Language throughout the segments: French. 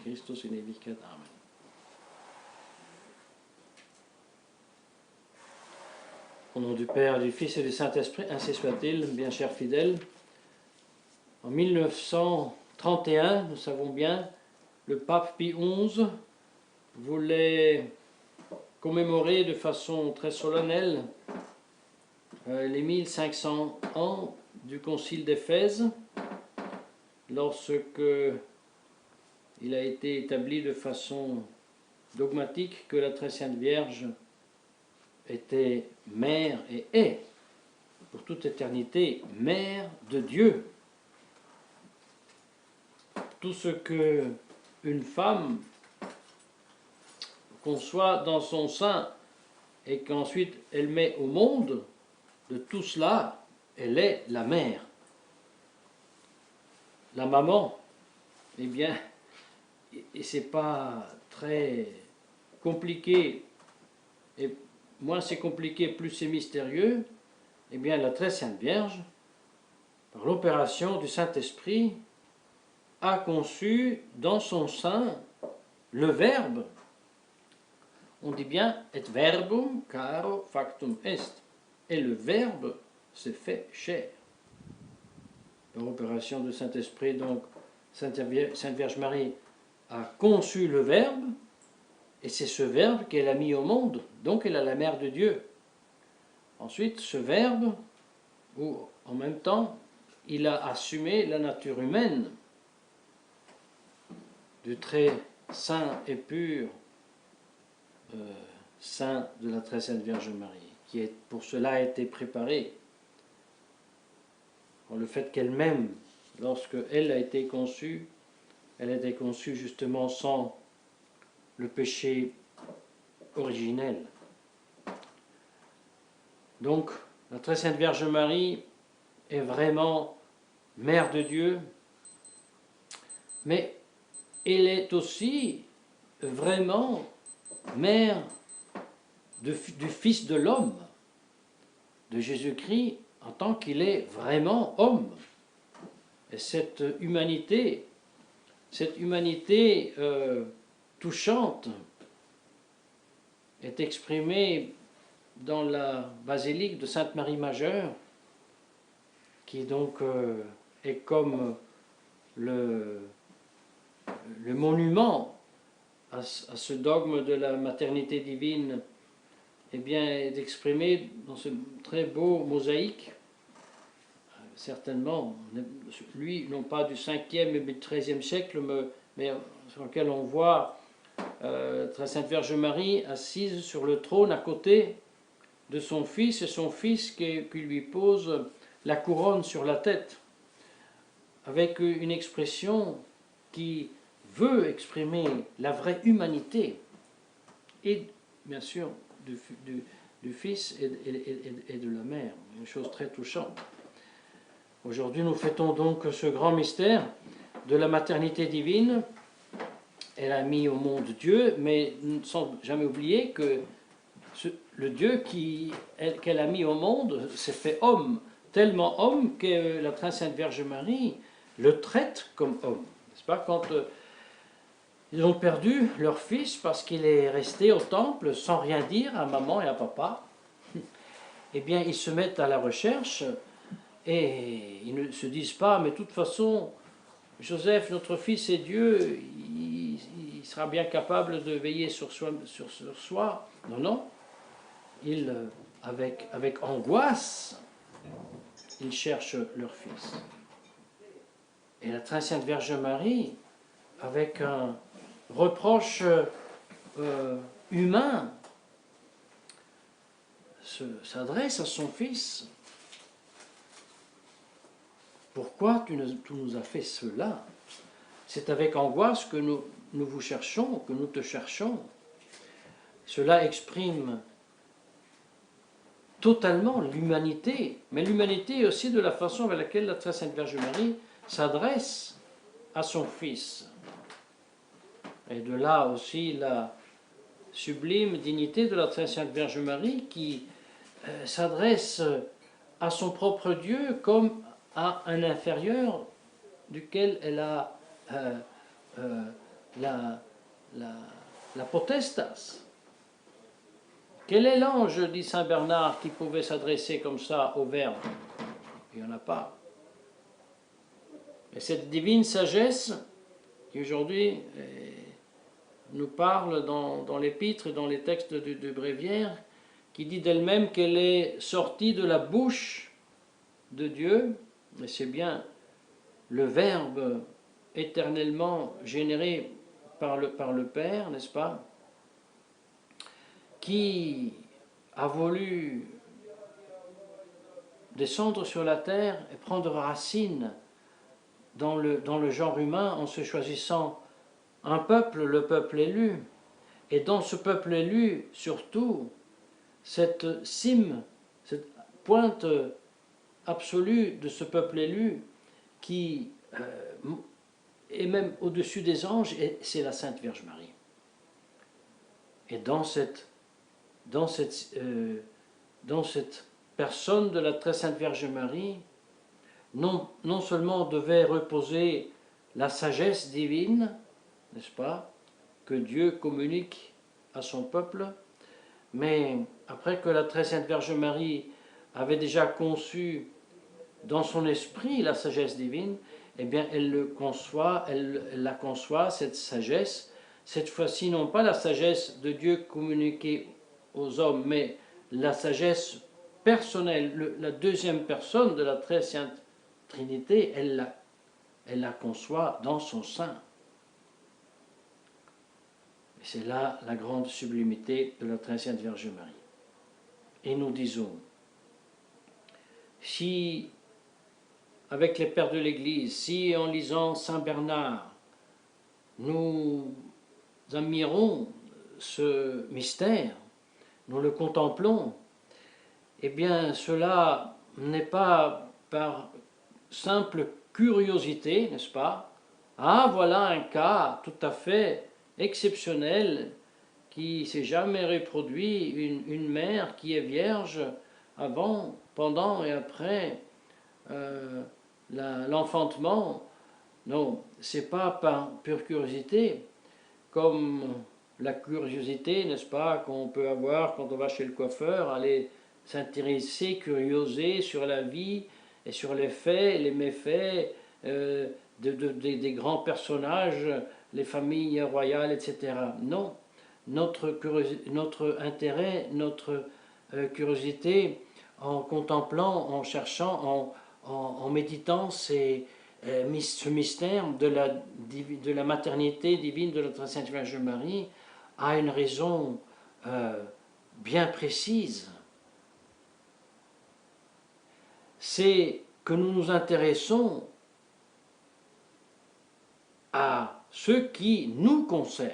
Christus in Ewigkeit. Amen. Au nom du Père, du Fils et du Saint-Esprit, ainsi soit-il, bien chers fidèles. En 1931, nous savons bien, le pape Pie XI voulait commémorer de façon très solennelle les 1500 ans du Concile d'Éphèse, lorsque il a été établi de façon dogmatique que la Très Sainte Vierge était mère et est, pour toute éternité, mère de Dieu. Tout ce que une femme conçoit dans son sein et qu'ensuite elle met au monde, de tout cela, elle est la mère. La maman, eh bien, et c'est pas très compliqué, et moins c'est compliqué, plus c'est mystérieux, eh bien la Très Sainte Vierge, par l'opération du Saint-Esprit, a conçu dans son sein le Verbe. On dit bien et verbum caro factum est. Et le Verbe s'est fait chair. Par l'opération du Saint-Esprit, donc, Sainte Vierge Marie a conçu le Verbe, et c'est ce Verbe qu'elle a mis au monde, donc elle est la mère de Dieu. Ensuite, ce Verbe, où en même temps, il a assumé la nature humaine, du très saint et pur sein de la Très Sainte Vierge Marie, qui est, pour cela a été préparée. Le fait qu'elle-même, lorsque elle a été conçue, elle a été conçue justement sans le péché originel. Donc, la Très Sainte Vierge Marie est vraiment mère de Dieu, mais elle est aussi vraiment mère du Fils de l'homme, de Jésus-Christ, en tant qu'il est vraiment homme. Et cette humanité touchante est exprimée dans la basilique de Sainte-Marie Majeure, qui donc est comme le monument à ce dogme de la maternité divine, eh bien, est exprimé dans ce très beau mosaïque, certainement, lui, non pas du 5e mais du 13e siècle, mais sur lequel on voit Très Sainte Vierge Marie assise sur le trône à côté de son fils, et son fils qui lui pose la couronne sur la tête, avec une expression qui veut exprimer la vraie humanité, et bien sûr du Fils et de la Mère, une chose très touchante. Aujourd'hui, nous fêtons donc ce grand mystère de la maternité divine. Elle a mis au monde Dieu, mais sans jamais oublier que le Dieu qu'elle a mis au monde s'est fait homme, tellement homme que la Très Sainte Vierge Marie le traite comme homme. N'est-ce pas? Quand ils ont perdu leur fils parce qu'il est resté au temple sans rien dire à maman et à papa, eh bien ils se mettent à la recherche et ils ne se disent pas, mais de toute façon, Joseph, notre fils est Dieu, il sera bien capable de veiller sur soi. Non, non. Avec angoisse, ils cherchent leur fils. Et la Très Sainte Vierge Marie, avec un reproche humain, s'adresse à son fils. Pourquoi tu nous as fait cela? C'est avec angoisse que nous vous cherchons, que nous te cherchons. Cela exprime totalement l'humanité, mais l'humanité aussi de la façon avec laquelle la Très Sainte Vierge Marie s'adresse à son Fils. Et de là aussi la sublime dignité de la Très Sainte Vierge Marie qui s'adresse à son propre Dieu comme à un inférieur duquel elle a la, la, la potestas. Quel est l'ange, dit saint Bernard, qui pouvait s'adresser comme ça au Verbe? Il n'y en a pas. Et cette divine sagesse, qui aujourd'hui nous parle dans l'épître et dans les textes du Bréviaire, qui dit d'elle-même qu'elle est sortie de la bouche de Dieu, et c'est bien le Verbe éternellement généré par le Père, n'est-ce pas, qui a voulu descendre sur la terre et prendre racine dans le genre humain en se choisissant un peuple, le peuple élu, et dans ce peuple élu, surtout, cette cime, cette pointe absolue de ce peuple élu qui est même au-dessus des anges, et c'est la Sainte Vierge Marie. Et dans cette personne de la très Sainte Vierge Marie, non seulement devait reposer la sagesse divine, n'est-ce pas, que Dieu communique à son peuple, mais après que la très Sainte Vierge Marie avait déjà conçu dans son esprit la sagesse divine, eh bien elle la conçoit, cette sagesse, cette fois-ci non pas la sagesse de Dieu communiquée aux hommes, mais la sagesse personnelle, la deuxième personne de la très sainte Trinité, elle la conçoit dans son sein. Et c'est là la grande sublimité de la très sainte Vierge Marie. Et nous disons, si avec les pères de l'Église, si en lisant Saint Bernard, nous admirons ce mystère, nous le contemplons, eh bien cela n'est pas par simple curiosité, n'est-ce pas? Ah, voilà un cas tout à fait exceptionnel qui s'est jamais reproduit, une mère qui est vierge avant, pendant et après l'enfantement. Non, c'est pas par pure curiosité, comme la curiosité, n'est-ce pas, qu'on peut avoir quand on va chez le coiffeur, aller s'intéresser, curioser sur la vie et sur les faits, les méfaits des grands personnages, les familles royales, etc. Non, notre intérêt, notre curiosité, en contemplant, en cherchant, en méditant ce mystère de la maternité divine de notre Sainte Vierge Marie, a une raison bien précise. C'est que nous nous intéressons à ce qui nous concerne.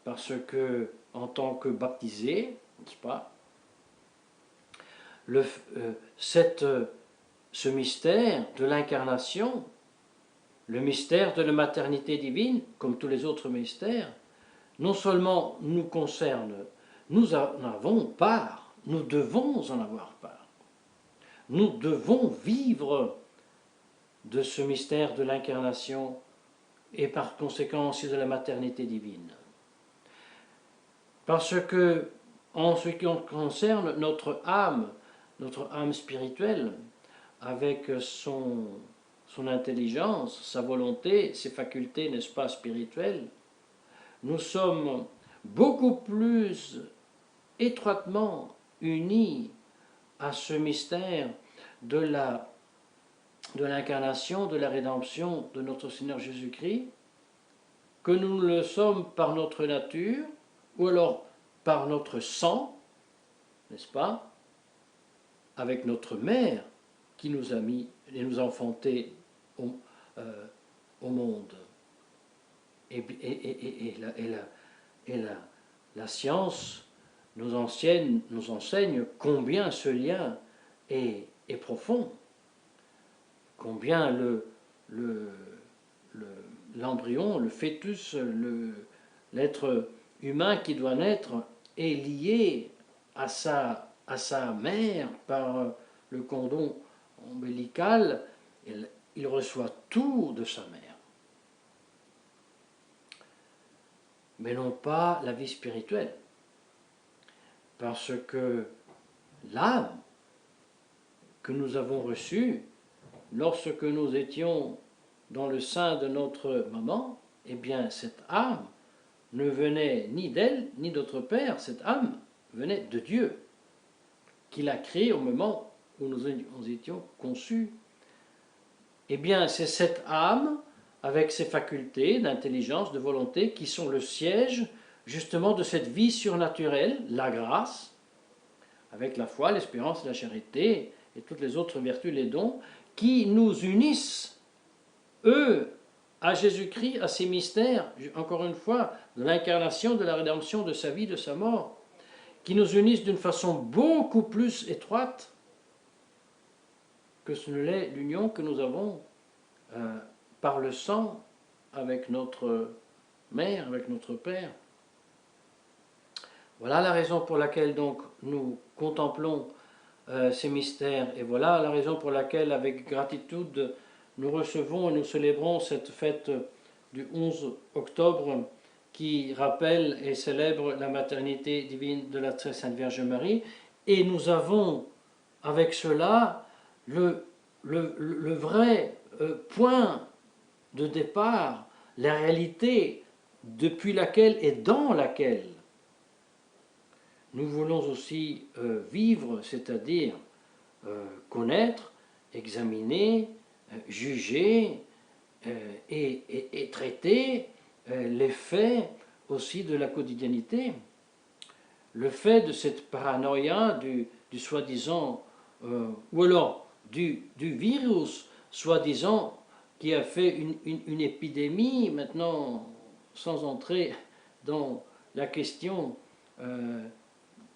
Parce que, en tant que baptisés, n'est-ce pas, ce mystère de l'incarnation, le mystère de la maternité divine, comme tous les autres mystères, non seulement nous concerne, nous en avons part, nous devons en avoir part. Nous devons vivre de ce mystère de l'incarnation et par conséquent aussi de la maternité divine. Parce que, en ce qui concerne notre âme spirituelle, avec son intelligence, sa volonté, ses facultés, n'est-ce pas, spirituelles, nous sommes beaucoup plus étroitement unis à ce mystère de l'incarnation, de la rédemption de notre Seigneur Jésus-Christ, que nous le sommes par notre nature, ou alors par notre sang, n'est-ce pas, avec notre mère qui nous a mis et nous a enfantés au monde. Et la science nous enseigne combien ce lien est profond, combien l'embryon, le fœtus, l'être humain qui doit naître est lié à sa mère par le cordon ombilical. Il reçoit tout de sa mère. mais non pas la vie spirituelle. Parce que l'âme que nous avons reçue, lorsque nous étions dans le sein de notre maman, eh bien cette âme ne venait ni d'elle, ni d'autre père, cette âme venait de Dieu, qui l'a créée au moment où nous étions conçus. Eh bien c'est cette âme, avec ses facultés d'intelligence, de volonté, qui sont le siège justement de cette vie surnaturelle, la grâce, avec la foi, l'espérance, la charité et toutes les autres vertus, les dons, qui nous unissent, eux, à Jésus-Christ, à ces mystères, encore une fois, de l'incarnation, de la rédemption, de sa vie, de sa mort, qui nous unissent d'une façon beaucoup plus étroite que ce ne l'est l'union que nous avons par le sang avec notre mère, avec notre père. Voilà la raison pour laquelle donc nous contemplons ces mystères, et voilà la raison pour laquelle avec gratitude nous recevons et nous célébrons cette fête du 11 octobre qui rappelle et célèbre la maternité divine de la Très Sainte Vierge Marie, et nous avons avec cela le vrai point de départ, la réalité depuis laquelle et dans laquelle nous voulons aussi vivre, c'est-à-dire connaître, examiner, juger et traiter les faits aussi de la quotidienité. Le fait de cette paranoïa du soi-disant, ou alors du virus soi-disant qui a fait une épidémie, maintenant sans entrer dans la question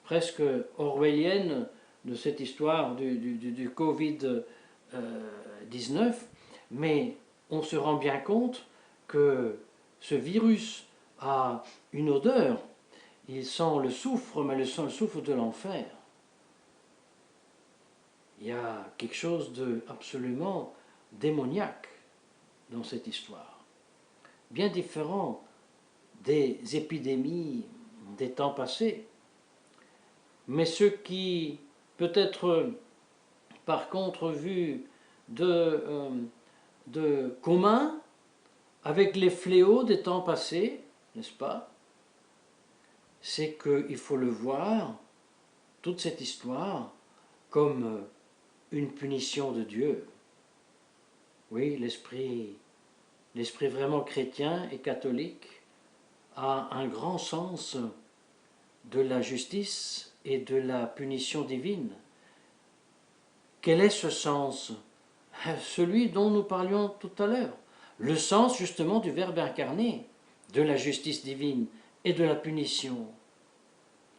presque orwellienne de cette histoire du Covid-19, mais on se rend bien compte que ce virus a une odeur, il sent le soufre, mais il sent le soufre de l'enfer. Il y a quelque chose d'absolument démoniaque dans cette histoire, bien différent des épidémies des temps passés. Mais ce qui peut être par contre vu de commun avec les fléaux des temps passés, n'est-ce pas? C'est qu'il faut le voir, toute cette histoire, comme une punition de Dieu. Oui, l'esprit vraiment chrétien et catholique a un grand sens de la justice et de la punition divine. Quel est ce sens? Celui dont nous parlions tout à l'heure. Le sens justement du Verbe incarné, de la justice divine et de la punition,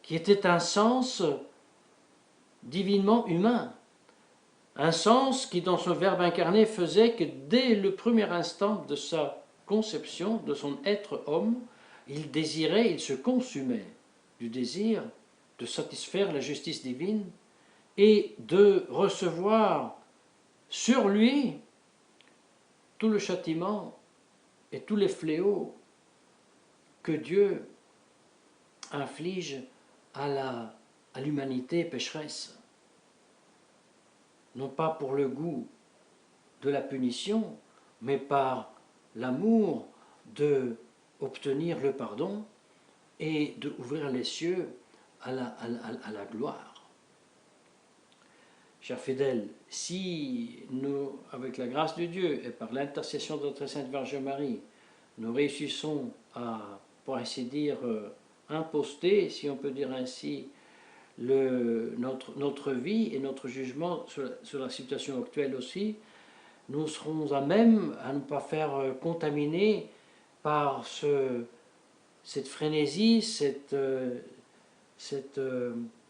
qui était un sens divinement humain. Un sens qui, dans ce Verbe incarné, faisait que dès le premier instant de sa conception, de son être homme, il désirait, il se consumait du désir de satisfaire la justice divine et de recevoir sur lui tout le châtiment et tous les fléaux que Dieu inflige à l'humanité pécheresse. Non pas pour le goût de la punition, mais par l'amour d'obtenir le pardon et d'ouvrir les cieux à la gloire. Chers fidèles, si nous, avec la grâce de Dieu et par l'intercession de notre Sainte Vierge Marie, nous réussissons à, pour ainsi dire, imposter, si on peut dire ainsi, notre vie et notre jugement sur la situation actuelle aussi, nous serons à même à ne pas faire contaminer par cette frénésie, cette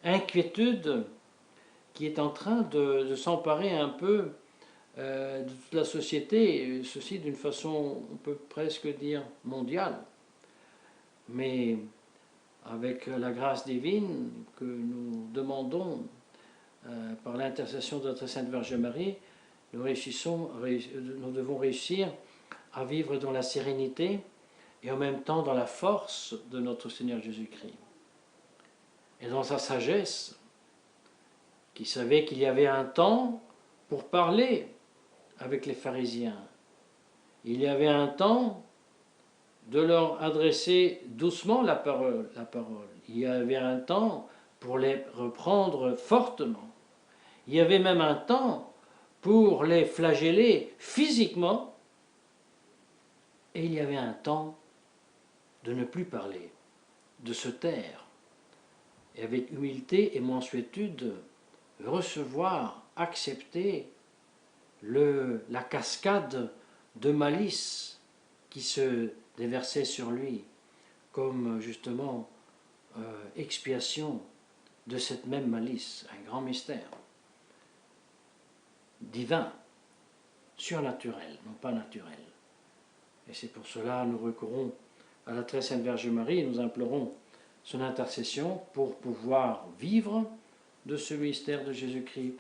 inquiétude qui est en train de s'emparer un peu de toute la société, et ceci d'une façon, on peut presque dire, mondiale. Mais avec la grâce divine que nous demandons par l'intercession de notre Sainte Vierge Marie, nous devons réussir à vivre dans la sérénité et en même temps dans la force de notre Seigneur Jésus-Christ. Et dans sa sagesse, qui savait qu'il y avait un temps pour parler avec les pharisiens. Il y avait un temps de leur adresser doucement la parole. Il y avait un temps pour les reprendre fortement. Il y avait même un temps pour les flageller physiquement. Et il y avait un temps de ne plus parler, de se taire, et avec humilité et mansuétude, recevoir, accepter la cascade de malice qui se déversait sur lui, comme justement expiation de cette même malice, un grand mystère divin, surnaturel, non pas naturel. Et c'est pour cela que nous recourons à la très sainte Vierge Marie et nous implorons son intercession pour pouvoir vivre de ce mystère de Jésus-Christ,